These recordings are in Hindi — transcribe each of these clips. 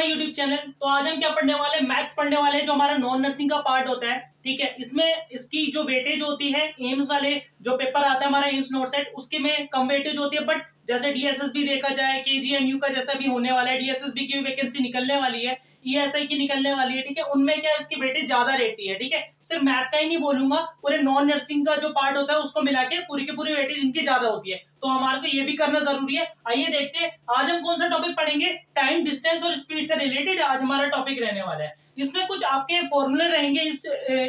My YouTube channel. तो आज हम क्या पढ़ने वाले हैं, मैथ्स पढ़ने वाले हैं, जो हमारा नॉन नर्सिंग का पार्ट होता है। ठीक है, इसमें इसकी जो वेटेज होती है, एम्स वाले जो पेपर आता है हमारा एम्स नोट सेट, उसके में कम वेटेज होती है। बट जैसे डीएसएसबी देखा जाए, केजीएमयू का जैसा भी होने वाला है, डीएसएसबी की वैकेंसी निकलने वाली है, ईएसआई की निकलने वाली है। ठीक है, उनमें क्या इसकी वेटेज ज्यादा रहती है। ठीक है, सिर्फ मैथ का ही नहीं बोलूंगा, पूरे नॉन नर्सिंग का जो पार्ट होता है उसको मिला के पूरी की पूरी वेटेज इनकी ज्यादा होती है। तो हमारे को ये भी करना जरूरी है। आइए देखते हैं आज हम कौन सा टॉपिक पढ़ेंगे। टाइम, डिस्टेंस और स्पीड से रिलेटेड आज हमारा टॉपिक रहने वाला है। इसमें कुछ आपके फॉर्मूले रहेंगे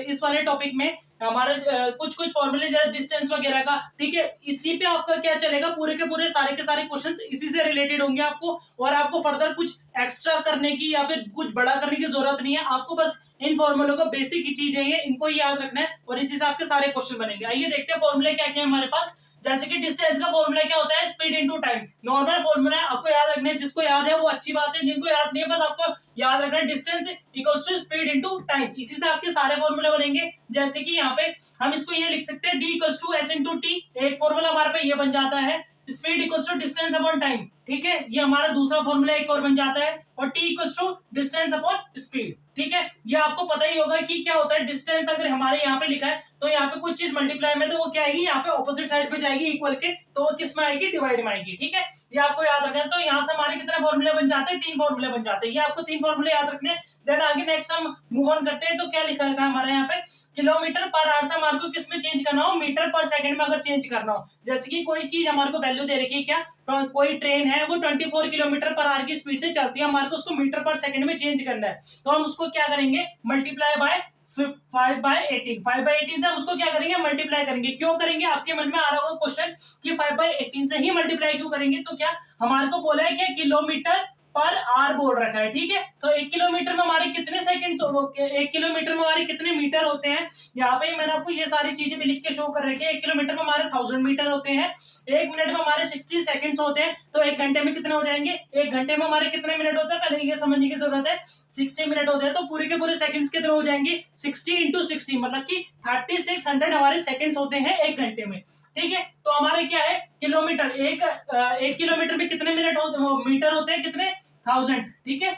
इस वाले टॉपिक में। हमारे कुछ फॉर्मूले जैसे डिस्टेंस वगैरह का। ठीक है, इसी पे आपका क्या चलेगा, पूरे के सारे क्वेश्चंस इसी से रिलेटेड होंगे आपको, और आपको फर्दर कुछ एक्स्ट्रा करने की या फिर कुछ बड़ा करने की जरूरत नहीं है। आपको बस इन फॉर्मूलों को, बेसिक चीजें हैं, इनको ही याद रखना है और इस हिसाब के सारे क्वेश्चन बनेंगे। आइए देखते हैं फॉर्मूले क्या क्या है हमारे पास। जैसे कि डिस्टेंस का फॉर्मूला क्या होता है, speed into time. Normal formula है, आपको याद रखना है। जिसको याद है वो अच्छी बात है, जिनको याद नहीं है बस आपको याद रखना है distance equals to speed into time. इसी से आपके सारे फॉर्मूले बनेंगे। जैसे कि यहाँ पे हम इसको ये लिख सकते हैं, D equals to S into T. एक फॉर्मूला हमारे पे ये बन जाता है, speed equals to distance upon time. ठीक है, ये हमारा दूसरा फॉर्मूला एक और बन जाता है, और T equals to distance upon speed. ठीक है, ये आपको पता ही होगा कि क्या होता है डिस्टेंस। अगर हमारे यहाँ पे लिखा है तो यहाँ पे कुछ चीज मल्टीप्लाई में, तो वो क्या आएगी, यहाँ पे ऑपोजिट साइड पे जाएगी इक्वल के, तो वो किस में आएगी, डिवाइड में आएगी। ठीक है, ये आपको याद रखना है। तो यहाँ से हमारे कितने फॉर्मूले बन जाते हैं, 3 फॉर्मूले बन जाते हैं। ये आपको 3 फॉर्मूले याद रखने हैं। देन आगे नेक्स्ट हम मूव ऑन करते हैं। तो क्या लिखा है हमारे यहाँ पे, किलोमीटर पर आवर से हमारे को किस में चेंज करना हो, मीटर पर सेकंड में अगर चेंज करना हो। जैसे कि कोई चीज हमारे को वैल्यू दे रखी है, क्या कोई ट्रेन है वो 24 किलोमीटर पर आवर की स्पीड से चलती है, हमारे को उसको मीटर पर सेकंड में चेंज करना है। तो हम उसको क्या करेंगे, मल्टीप्लाई बाय 5/18। 5/18 से हम उसको क्या करेंगे, मल्टीप्लाई करेंगे। क्यों करेंगे, आपके मन में आ रहा होगा क्वेश्चन कि 5/18 से ही मल्टीप्लाई क्यों करेंगे। तो क्या हमारे को बोला है कि किलोमीटर पर आर बोल रखा है। ठीक है, तो 1 किलोमीटर में हमारे कितने सेकंड्स, 1 किलोमीटर में हमारे कितने मीटर होते हैं। यहाँ पे मैंने आपको ये सारी चीजें भी लिख के शो कर रखी है। 1 किलोमीटर में हमारे 1000 मीटर होते हैं, 1 मिनट में हमारे 60 सेकंड्स होते हैं। तो 1 घंटे में कितने हो जाएंगे, 1 घंटे में हमारे कितने मिनट होते हैं, पहले ये समझने की जरूरत है। 60 मिनट होते हैं, तो पूरे के पूरे सेकंड्स कितने हो जाएंगे, 60 इंटू 60, मतलब कि 3600 हमारे सेकंड्स होते हैं 1 घंटे में। ठीक है, तो हमारे क्या है, किलोमीटर, एक किलोमीटर में कितने मिनट होते, मीटर होते हैं कितने, 1000। ठीक है,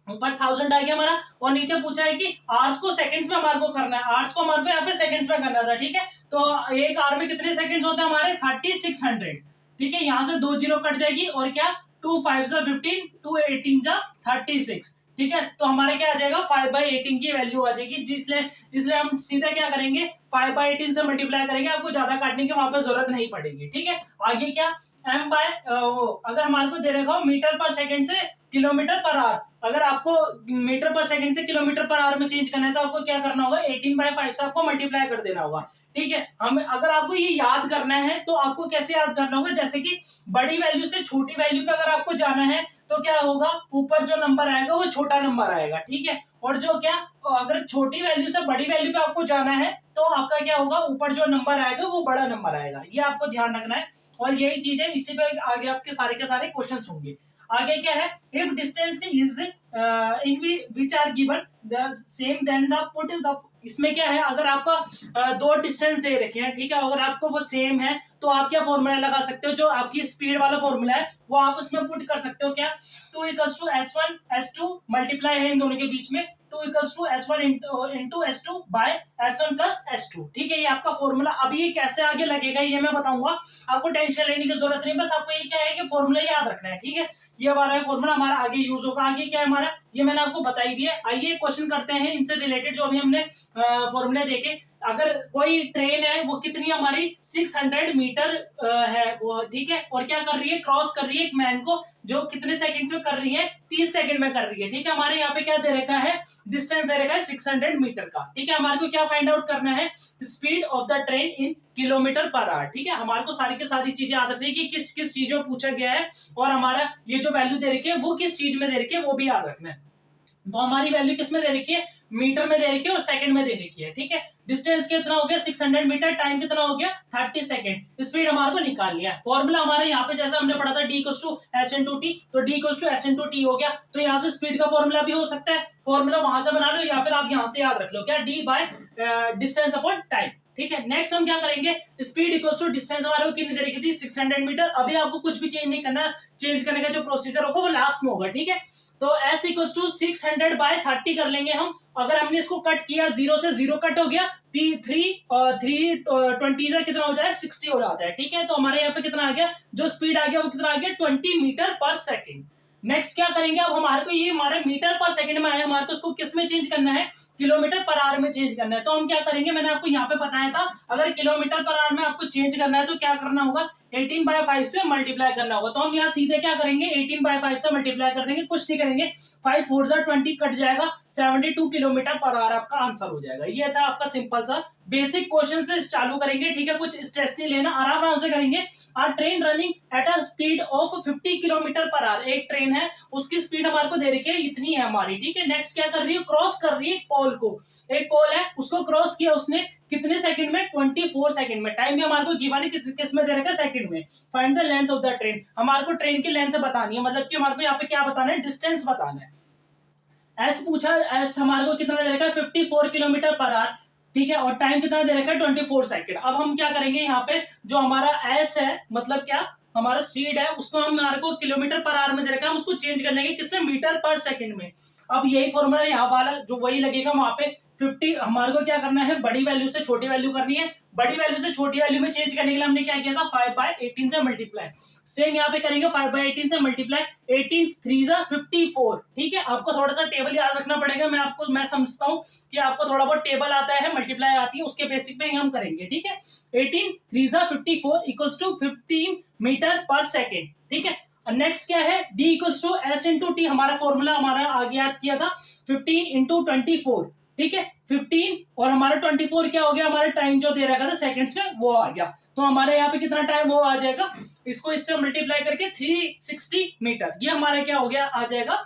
ऊपर 1000 आ गया हमारा, और नीचे पूछा है कि आवर्स को सेकंड्स में हमारे को करना है। आवर्स को हमारे को यहाँ पे सेकंड्स में करना था। ठीक है, तो एक आवर में कितने सेकंड्स होते हैं हमारे, 3600। ठीक है, यहाँ से 2 जीरो कट जाएगी, और क्या 2 5 जा 15, 2 18 जा 36। ठीक है, तो हमारे क्या आ जाएगा, 5/18 की वैल्यू आ जाएगी। इसलिए हम सीधा क्या करेंगे, 5/18 से मल्टीप्लाई करेंगे। आपको ज्यादा काटने की वहां पर जरूरत नहीं पड़ेगी। ठीक है, आगे क्या, अगर हमारे को दे रखा हो मीटर पर सेकंड से किलोमीटर पर आवर, अगर आपको मीटर पर सेकंड से किलोमीटर पर आवर में चेंज करना है तो आपको क्या करना होगा, 18/5 से आपको मल्टीप्लाई कर देना होगा। ठीक है, हम अगर आपको ये याद करना है तो आपको कैसे याद करना होगा, जैसे कि बड़ी वैल्यू से छोटी वैल्यू पे अगर आपको जाना है तो क्या होगा, ऊपर जो नंबर आएगा वो छोटा नंबर आएगा। ठीक है, और जो क्या, अगर छोटी वैल्यू से बड़ी वैल्यू पे आपको जाना है तो आपका क्या होगा, ऊपर जो नंबर आएगा वो बड़ा नंबर आएगा। ये आपको ध्यान रखना है, और यही चीज है। इसी पे आगे आपके सारे के सारे क्वेश्चंस होंगे। आगे क्या है, if distance is in which are given the same then the put the, इसमें क्या है, अगर आपका 2 डिस्टेंस दे रखे हैं, ठीक है, अगर आपको वो सेम है तो आप क्या फॉर्मूला लगा सकते हो, जो आपकी स्पीड वाला फॉर्मूला है वो आप उसमें पुट कर सकते हो। क्या 2 equals to S1 S2 multiply है इन दोनों के बीच में, 2 equals to S1 into S2 by S1 plus S2। ठीक है, ये आपका फॉर्मूला। अभी ये कैसे आगे लगेगा ये मैं बताऊंगा, आपको टेंशन लेने की जरूरत नहीं, बस आपको ये क्या है कि फॉर्मूला याद रखना है। ठीक है, ये हमारा फॉर्मूला हमारा आगे यूज होगा। आगे क्या है हमारा, ये मैंने आपको बता ही दिया। आइए क्वेश्चन करते हैं इनसे रिलेटेड, जो अभी हमने फॉर्मूले देखे। अगर कोई ट्रेन है वो कितनी हमारी 600 मीटर है वो, ठीक है, और क्या कर रही है, क्रॉस कर रही है एक मैन को, जो कितने सेकंड्स में कर रही है, 30 सेकंड में कर रही है। ठीक है, हमारे यहाँ पे क्या दे रखा है, डिस्टेंस दे रखा है 600 मीटर का। ठीक है, हमारे को क्या फाइंड आउट करना है, speed of the train in kilometre per our. ठीक है, हमारे को सारी की सारी चीजें याद रखनी है कि किस किस चीज में पूछा गया है, और हमारा ये जो वैल्यू दे रखी है वो किस चीज में दे रखी है वो भी याद रखना है। तो हमारी वैल्यू किस में दे रखी है, मीटर में दे रखी है और सेकंड में दे रखी है। ठीक है, डिस्टेंस कितना हो गया 600 मीटर, टाइम कितना हो गया 30 सेकंड, स्पीड हमारे को निकाल लिया। फॉर्मूला हमारे यहाँ पे जैसा हमने पढ़ा था D equals to S into T, तो D equals to S into T हो गया। तो यहाँ से स्पीड का फॉर्मूला भी हो सकता है, फॉर्मूला वहां से बना लो या फिर आप यहाँ से याद रख लो, क्या D by distance upon time. ठीक है, नेक्स्ट हम क्या करेंगे, स्पीड इक्वल्स टू डिस्टेंस हमारे को कितनी दे रखी थी 600 मीटर। अभी आपको कुछ भी चेंज नहीं करना, चेंज करने का जो प्रोसीजर होगा वो लास्ट में होगा। ठीक है, तो s इक्वल्स टू 600/30 कर लेंगे हम। अगर हमने इसको कट किया, 0 से 0 कट हो गया, 3 से कितना हो जाए 60 हो जाता है। ठीक है, तो हमारे यहाँ पे कितना आ गया, जो स्पीड आ गया वो कितना आ गया 20 मीटर पर सेकेंड। नेक्स्ट क्या करेंगे, अब हमारे को ये हमारे मीटर पर सेकंड में आया, हमारे को इसको किस में चेंज करना है, किलोमीटर पर आवर में चेंज करना है। तो हम क्या करेंगे, मैंने आपको यहाँ पे बताया था, अगर किलोमीटर पर आवर में आपको चेंज करना है तो क्या करना होगा, 18/5 से मल्टीप्लाई करना होगा। तो हम यहाँ सीधे क्या करेंगे, 18/5 से मल्टीप्लाई कर देंगे, कुछ नहीं करेंगे, 5 4 जा 20 कट जाएगा, 72 किलोमीटर पर आवर आपका आंसर हो जाएगा। ये था आपका सिंपल सा बेसिक क्वेश्चन से चालू करेंगे। ठीक है, कुछ स्ट्रेस नहीं लेना, आराम आराम से करेंगे। Are train running at a speed of 50 kilometer per hour, एक ट्रेन है उसकी स्पीड हमारे को दे रखी है, इतनी है हमारी। ठीक है, नेक्स्ट क्या कर रही है, क्रॉस कर रही है एक पोल को, एक पोल है उसको क्रॉस किया उसने कितने सेकंड में, 24 सेकंड में। टाइम भी हमारे को गिवन है किस में दे रखा है, सेकंड में। Find the length of the train, हमारे को ट्रेन की लेंथ बतानी है, मतलब कि हमारे को यहाँ पे क्या बताना है, डिस्टेंस बताना है। एस पूछा, एस हमारे को कितना दे रखा है 54 किलोमीटर पर आवर। ठीक है, और टाइम कितना दे रखा है 24 सेकंड। अब हम क्या करेंगे, यहाँ पे जो हमारा एस है, मतलब क्या हमारा स्पीड है, उसको हम हमारे को किलोमीटर पर आवर में दे रखा है, हम उसको चेंज कर लेंगे किसमें, मीटर पर सेकंड में। अब यही फॉर्मूला यहाँ वाला जो वही लगेगा वहां पे 50, हमारे को क्या करना है, बड़ी वैल्यू से छोटी वैल्यू करनी है। बड़ी वैल्यू से छोटी वैल्यू में चेंज करने के लिए हमने क्या किया था, 5/18 से मल्टीप्लाई। सेम यहाँ पे करेंगे 5/18 से मल्टीप्लाई, 18 3 जा 54। ठीक है, आपको थोड़ा सा टेबल याद रखना पड़ेगा, मैं समझता हूँ कि आपको थोड़ा बहुत टेबल आता है, मल्टीप्लाई आती है, उसके बेसिक पे ही हम करेंगे। ठीक है, 18 3 जा 54 equals to 15 meter per second. ठीक है, नेक्स्ट क्या है, d equals to s into T, हमारा फॉर्मूला हमारा आगे याद किया था, 15 इंटू 24। ठीक है, 15 और हमारा 24 क्या हो गया, हमारा टाइम जो दे रखा था सेकंड्स में वो आ गया। तो हमारे यहाँ पे कितना टाइम वो आ जाएगा, इसको इससे मल्टीप्लाई करके 360 मीटर, ये हमारा क्या हो गया, आ जाएगा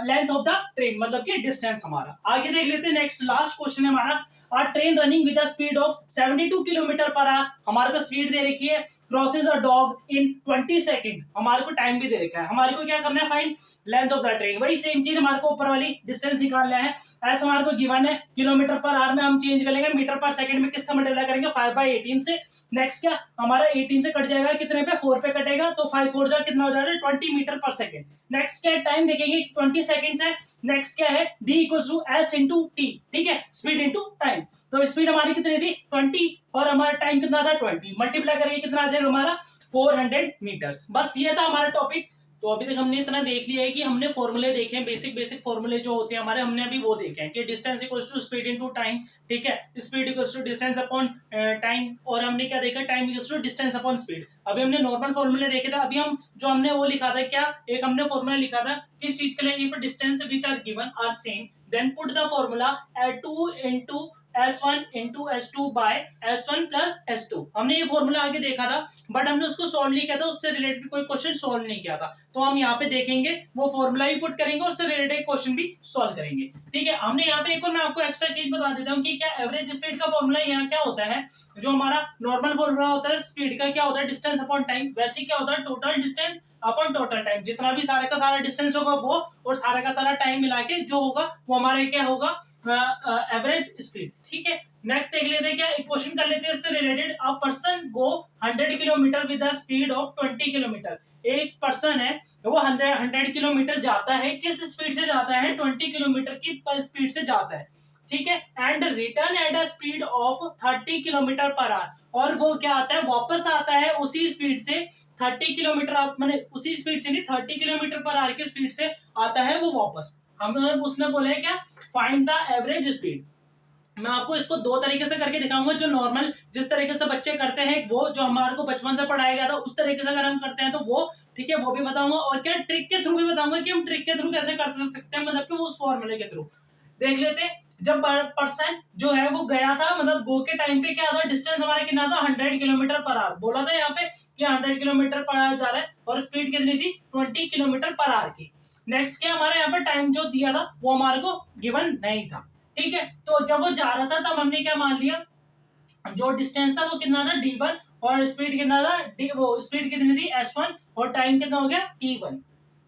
लेंथ ऑफ द ट्रेन, मतलब कि डिस्टेंस हमारा। आगे देख लेते हैं, नेक्स्ट लास्ट क्वेश्चन है हमारा, are train running with speed of 72 kilometer per hour, हमारे को स्पीड दे रखी है, crosses a dog in 20 second, हमारे को टाइम भी दे रखा है। हमारे को क्या करना है, find length of the train, वही सेम चीज हमारे को ऊपर वाली डिस्टेंस निकालना है। ऐसा हमारे को गिवन है, किलोमीटर पर आवर में हम चेंज कर लेंगे, मीटर पर सेकंड में किससे मल्टीप्लाई करेंगे, 5/18 से। नेक्स्ट क्या, हमारा 18 से कट जाएगा, कितने पे 4 पे कटेगा, तो 5 4 जा कितना हो जाएगा 20 मीटर पर सेकंड। नेक्स्ट क्या टाइम देखेंगे 20 सेकंड्स है। नेक्स्ट क्या है, d equals to s into T. ठीक है, स्पीड इंटू टाइम, तो स्पीड हमारी कितनी थी 20 और हमारा टाइम कितना था 20, मल्टीप्लाई करेंगे कितना आ जाएगा हमारा 400 मीटर्स। बस ये था हमारा टॉपिक। तो अभी तक हमने इतना देख लिया है कि हमने फॉर्मूले देखे हैं, बेसिक फॉर्मूले जो होते हैं हमारे, हमने अभी वो देखे हैं कि distance equals to speed into time. ठीक है, speed equals to distance upon time, और हमने क्या देखा, time equals to distance upon speed. अभी हमने नॉर्मल फॉर्मूले देखे थे, अभी हम जो हमने वो लिखा था, क्या एक हमने फॉर्मूला लिखा था किस चीज के लिए, if distance which are given are same then put the formula 2 into S1 into S2 by S1 plus S2। हमने ये फॉर्मूला आगे देखा था, बट हमने उसको सॉल्व नहीं किया था, उससे रिलेटेड कोई क्वेश्चन सॉल्व नहीं किया था। तो हम यहाँ पे देखेंगे, वो फॉर्मूला भी पुट करेंगे, उससे रिलेटेड क्वेश्चन भी सॉल्व करेंगे। ठीक है, हमने यहाँ पे एक और मैं आपको एक्स्ट्रा चीज बता देता हूँ कि क्या एवरेज स्पीड का फॉर्मूला यहाँ क्या होता है, जो हमारा नॉर्मल फॉर्मूला होता है स्पीड का क्या होता है, डिस्टेंस अपॉन टाइम, वैसे क्या होता है total distance upon total time, जितना भी सारे का सारा डिस्टेंस होगा वो और सारे का सारा टाइम मिला के जो होगा वो हमारे क्या होगा, एवरेज स्पीड। ठीक है, नेक्स्ट देख लेते हैं, क्या एक क्वेश्चन कर लेते हैं इससे related. A person go 100 kilometre with the speed of 20 kilometre, एक पर्सन है वो 100 किलोमीटर जाता है, किस स्पीड से जाता है, 20 किलोमीटर की स्पीड से जाता है। ठीक है, and return eight a speed of 30 kilometre per our, और वो क्या आता है, वापस आता है उसी स्पीड से 30 किलोमीटर, मैंने उसी स्पीड से नहीं 30 किलोमीटर पर आवर की स्पीड से आता है वो वापस। हमने उसने बोला है क्या, फाइंड द एवरेज स्पीड। मैं आपको इसको दो तरीके से करके दिखाऊंगा, जो नॉर्मल जिस तरीके से बच्चे करते हैं, वो जो हमारे को बचपन से पढ़ाया गया था उस तरीके से अगर हम करते हैं तो वो, ठीक है, वो भी बताऊंगा, और क्या ट्रिक के थ्रू भी बताऊंगा कि हम ट्रिक के थ्रू कैसे कर सकते हैं, मतलब कि वो उस फॉर्मूले के थ्रू। देख लेते हैं, जब पर्सन जो है वो गया था, मतलब गो के टाइम पे क्या था, डिस्टेंस हमारा कितना था 100 किलोमीटर पर आवर, बोला था यहाँ पे कि 100 किलोमीटर पर आवर जा रहा है, और स्पीड कितनी थी 20 किलोमीटर पर आवर की। नेक्स्ट क्या हमारे यहाँ पे टाइम जो दिया था वो हमारे को गिवन नहीं था। ठीक है, तो जब वो जा रहा था तब हमने क्या मान लिया, जो डिस्टेंस था वो कितना था d1 और स्पीड कितना था वो स्पीड कितनी थी s1 और टाइम कितना हो गया t1।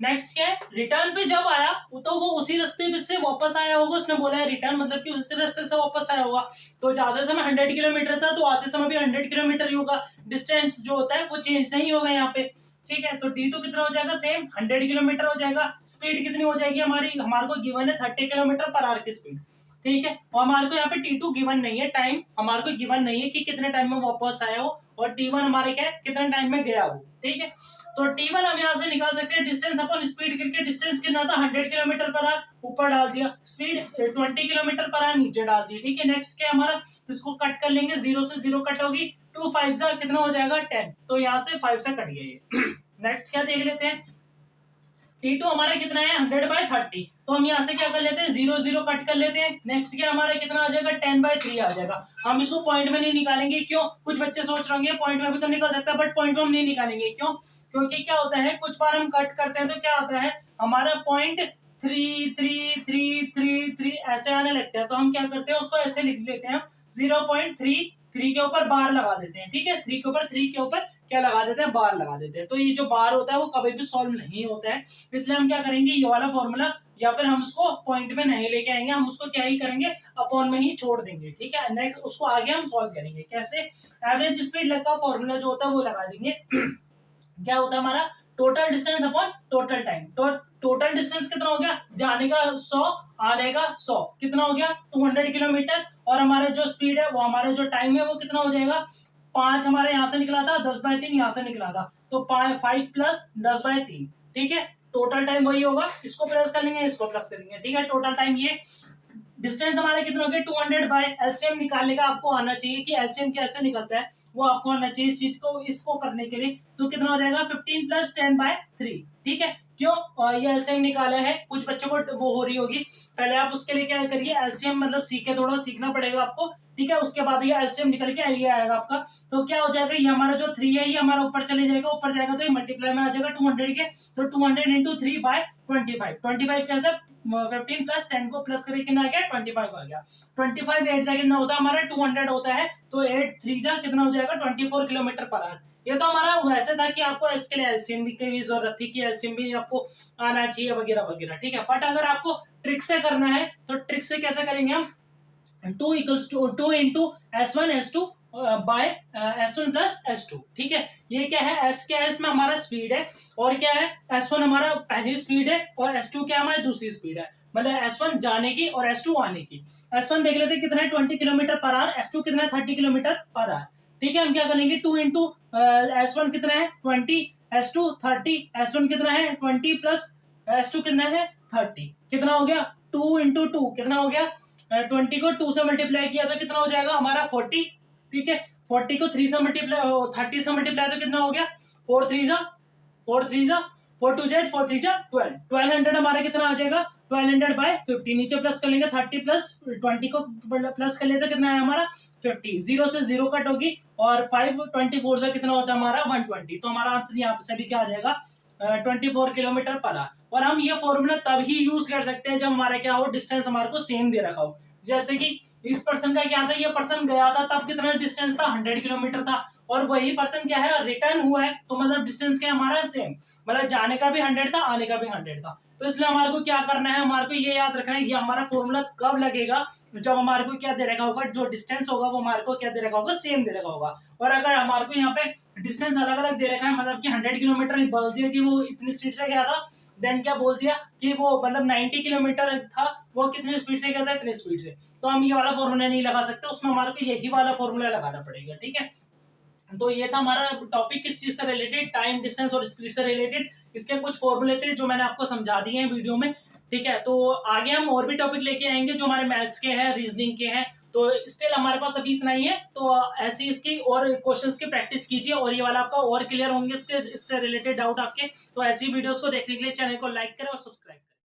नेक्स्ट क्या है, रिटर्न पे जब आया तो वो उसी रास्ते से वापस आया होगा, उसने बोला है रिटर्न मतलब कि उसी रास्ते से वापस आया होगा, तो जाते समय 100 किलोमीटर था तो आते समय भी 100 किलोमीटर ही होगा, डिस्टेंस जो होता है वो चेंज नहीं होगा यहाँ पे। ठीक है। तो T2 कितना हो जाएगा, सेम 100 किलोमीटर हो जाएगा। स्पीड कितनी हो जाएगी हमारी, हमारे को गिवन है 30 किलोमीटर पर आवर की स्पीड, ठीक है। और हमारे को यहाँ पे T2 गिवन नहीं है, टाइम हमारे को गिवन नहीं है कि कितने टाइम में वापस आया हो, और T1 हमारे क्या है, कितने टाइम में गया वो, ठीक है। तो T1 हम यहाँ से निकाल सकते हैं, डिस्टेंस अपॉन स्पीड करके। डिस्टेंस कितना था, 100 किलोमीटर पर आवर, ऊपर डाल दिया। स्पीड 20 किलोमीटर पर आवर, नीचे डाल दिया, ठीक है। नेक्स्ट क्या हमारा, इसको कट कर लेंगे, 0 से 0 कट होगी, 2 5 से कितना हो जाएगा 10, तो यहाँ से 5 से कट गया ये। नेक्स्ट क्या देख लेते हैं, T2 हमारा कितना है 100/30, तो हम यहाँ से क्या कर लेते हैं 0 0 कट कर लेते हैं। नेक्स्ट क्या हमारा कितना आ जाएगा 10/3 आ जाएगा। हम इसको पॉइंट में नहीं निकालेंगे, क्यों, कुछ बच्चे सोच रहे होंगे पॉइंट में भी तो निकल सकता है, बट पॉइंट में हम नहीं निकालेंगे, क्यों, क्योंकि क्या होता है कुछ बार हम कट करते हैं तो क्या होता है हमारा पॉइंट 3 3 3 3 3 ऐसे आने लगते हैं, तो हम क्या करते हैं उसको ऐसे लिख लेते हैं 0.33 के ऊपर बार लगा देते हैं, ठीक है। 3 के ऊपर क्या लगा देते हैं, बार लगा देते हैं। तो ये जो बार होता है वो कभी भी सॉल्व नहीं होता है, इसलिए हम क्या करेंगे ये वाला फॉर्मूला, या फिर हम उसको पॉइंट में नहीं लेके आएंगे, हम उसको क्या ही करेंगे अपॉन में ही छोड़ देंगे, ठीक है। नेक्स्ट उसको आगे हम सॉल्व करेंगे कैसे, एवरेज स्पीड लगा फॉर्मूला जो होता है वो लगा देंगे। क्या होता है हमारा total distance upon total time. तो टोटल डिस्टेंस कितना हो गया, जाने का 100, आने का 100, कितना हो गया 200 किलोमीटर, और हमारा जो स्पीड है वो, हमारा जो टाइम है वो कितना हो जाएगा 5 हमारे यहाँ से निकला था, 10/3 यहाँ से निकला था, तो 5 प्लस 10/3, ठीक है। टोटल टाइम वही होगा, इसको प्लस कर लेंगे, इसको प्लस करेंगे, ठीक है। टोटल टाइम ये डिस्टेंस हमारे कितना हो गया 200 बाय एलसीएम निकालने का आपको आना चाहिए कि एलसीएम कैसे निकलता है, वो आपको आना चाहिए इस चीज को, इसको करने के लिए। तो कितना हो जाएगा 15 + 10/3, ठीक है। क्यों ये एलसीएम निकाला है, कुछ बच्चों को वो हो रही होगी, पहले आप उसके लिए क्या करिए एलसीएम मतलब सीखे, थोड़ा सीखना पड़ेगा आपको, ठीक है। उसके बाद ये एलसीएम निकल के ये आएगा आपका, तो क्या हो जाएगा ये हमारा जो 3 है ये हमारा ऊपर चले जाएगा, ऊपर जाएगा तो ये मल्टीप्लाई में आ जाएगा 200 के, तो 200 × 3/25, 25 कैसे 15 + 10 को प्लस करके कितना आ गया 25 आ गया। 25 8 जा कितना होता है हमारा 200 होता है, तो 8 3 जा कितना हो जाएगा 24 किलोमीटर पर आवर। ये तो हमारा वैसे था कि आपको इसके लिए एलसीएम की भी जरूरत थी कि एलसीएम भी आपको आना चाहिए वगैरह वगैरह, ठीक है। बट अगर आपको ट्रिक से करना है तो ट्रिक से कैसे करेंगे हम, 2 = 2 × S1 S2 by S1 + S2, ठीक है। ये क्या है S क्या है, इसमें हमारा स्पीड है, और क्या है S1 हमारा पहली स्पीड है, और S2 क्या हमारी दूसरी स्पीड है, मतलब S1 जाने की और S2 आने की। S1 देख लेते हैं कितना है 20 किलोमीटर पर आवर, S2 कितना है 30 किलोमीटर पर आवर, ठीक है। हम क्या करेंगे 2 × S1 कितना है 20, S2 30, S1 कितना है 20 प्लस S2 कितना है 30, कितना हो गया 2 × 2 कितना हो गया 20 को 2 से मल्टीप्लाई किया तो कितना हो जाएगा हमारा 40, ठीक है। 40 को 3 से मल्टीप्लाई 30 से मल्टीप्लाई तो कितना हो गया 4 3 जा 4 3 जा 4 2 Z 4 3 जा 12, 1200 हमारा कितना आ जाएगा 1200/50, नीचे प्लस कर लेंगे 30 + 20 को प्लस कर लेते कितना है हमारा 50, 0 से 0 कट होगी, और 5 24 से कितना होता है हमारा 120, तो हमारा आंसर यहाँ से भी क्या आ जाएगा 24 किलोमीटर पर आवर। और हम ये फॉर्मूला तब ही यूज कर सकते हैं जब हमारा क्या हो डिस्टेंस हमारे को सेम दे रखा हो, जैसे कि इस पर्सन का क्या था, ये पर्सन गया था तब कितना डिस्टेंस था 100 किलोमीटर था, और वही पर्सन क्या है रिटर्न हुआ है, तो मतलब डिस्टेंस क्या हमारा सेम, मतलब जाने का भी 100 था आने का भी 100 था। तो इसलिए हमारे को क्या करना है, हमारे को ये याद रखना है कि हमारा फॉर्मूला कब लगेगा, जब हमारे को क्या दे रखा होगा, जो डिस्टेंस होगा वो हमारे को क्या दे रखा होगा सेम दे रखा होगा। और अगर हमारे को यहाँ पे डिस्टेंस अलग अलग दे रखा है, मतलब कि 100 किलोमीटर बोल दिया कि वो इतनी स्पीड से गया था, देन क्या बोल दिया कि वो मतलब 90 किलोमीटर था, वो कितनी स्पीड से गया था इतनी स्पीड से, तो हम ये वाला फॉर्मूला नहीं लगा सकते, उसमें हमारे को यही वाला फॉर्मूला लगाना पड़ेगा, ठीक है। तो ये था हमारा टॉपिक किस चीज से रिलेटेड, टाइम डिस्टेंस और स्पीड से रिलेटेड। इसके कुछ फॉर्मूले थे जो मैंने आपको समझा दिए हैं वीडियो में, ठीक है। तो आगे हम और भी टॉपिक लेके आएंगे जो हमारे मैथ्स के हैं, रीजनिंग के हैं, तो स्टिल हमारे पास अभी इतना ही है। तो ऐसी इसकी और क्वेश्चंस की प्रैक्टिस कीजिए, और ये वाला आपका और क्लियर होंगे इससे रिलेटेड डाउट आपके। तो ऐसी वीडियोस को देखने के लिए चैनल को लाइक करें और सब्सक्राइब करें।